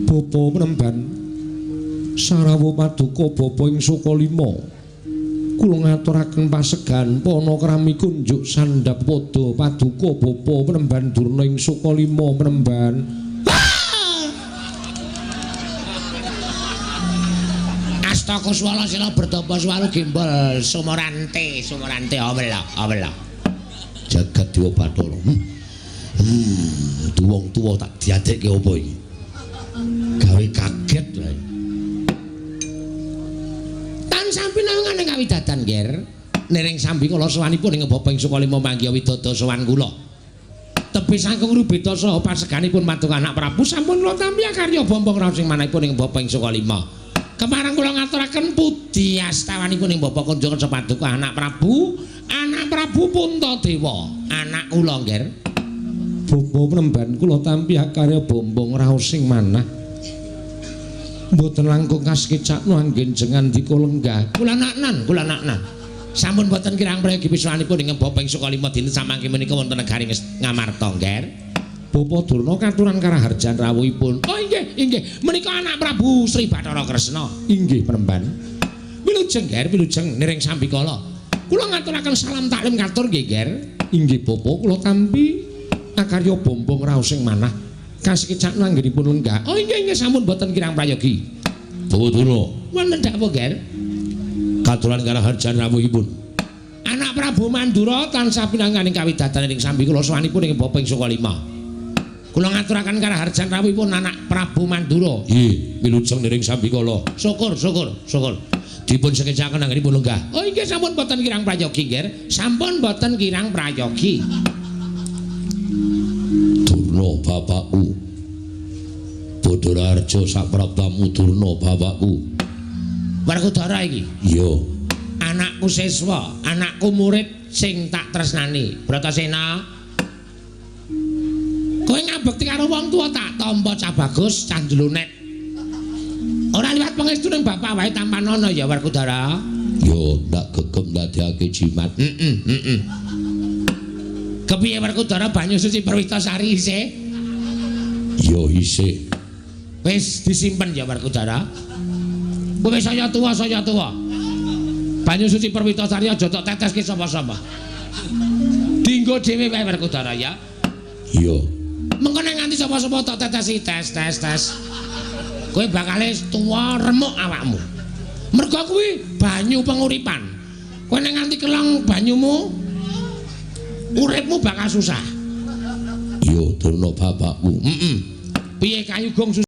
Bapa Penemban Sarawa Paduka Bapa ing Sukalima kula ngaturaken pasegan pana krami kunjuk sandhap pada Paduka Bapa Penemban Durna ing Sukalima Penemban. Asta Kuswala Sila Bertapa Swalu Gimbal Sumorante awela jagat Dewa Bathara. Wong tuwa tak diadekke apa iki? Gawe kaget wae. Tan sampe nangane kawidadan, Nger. Nering sambi kula sowanipun ing Bapak ing Sukalima manggiya widodha sowan kula. Tebih saking rubeda saha paseganipun Paduka Anak Prabu sampun kula tampi karya bombong raos ing manahipun ing Bapak ing Sukalima. Kemarang kula ngaturaken pudi astawanipun ing Bapak Kunjung Paduka Anak Prabu Puntadewa, anak kula, Nger. Bapa Penemban kula tampi karya bombong raos ing manah. Mboten langkung kaskecakno anggen jengan dika lenggah. Kula naknan. Sampun boten kirang prayogi piswanipun ing Bapak ing Sukalima dinten samangke menika wonten negari Ngamarta, Nger. Bapa Durna katuran karaharjan rawuhipun. Oh inggih, menika anak Prabu Sri Bathara Kresna. Inggih, Penemban. Wilujeng, Nger, wilujeng nireng sambikala. Kula ngaturaken salam taklim katur nggih, Nger. Inggih, Bapa, kula tampi akarya bombong raos ing manah. Kasekecakna anggenipun lenggah. Oh inggih, sampun boten kirang prayogi. Bawa Durna. Wonten dawuh, Nger. Katuran karaharjan rawuhipun. Anak Prabu Mandura tansah pinanganing kawidadan ing sambi kula sowanipun ing Bapak ing Sukalima. Kula ngaturaken karaharjan rawuhipun anak Prabu Mandura. Nggih, wilujeng nering sambi kala. Syukur. Dipun sekecaken anggenipun lenggah. Oh inggih sampun boten kirang prayogi, Nger. Sampun boten kirang prayogi. Durna bapakku. Badararja sapraptamu Durna bapakku. Werkudara iki. Iya. Anakku siswa, anakku murid sing tak tresnani. Bratasena. Kowe ngabekti karo wong tuwa tak tampa cah bagus, cah jlunet. Ora liwat pangestuning bapak wae tampan ana ya Werkudara. Yo ndak gegem ndadekake jimat. Kepiye Werkudara banyu suci Perwitasari isih? Yo isih. Wis disimpen ya Werkudara. Kowe saya tuwa. Banyu suci Perwitasari aja tok teteske sapa-sapa. Dinggo dhewe wae Werkudara ya. Iya. Mengko nek nganti sapa-sapa tok tetesi tes. Kowe bakal tuwa remuk awakmu. Mergo kuwi banyu penguripan. Kowe nek nganti kelong banyumu uripmu bakal susah. Yo Durna bapakku. Piye Kayugong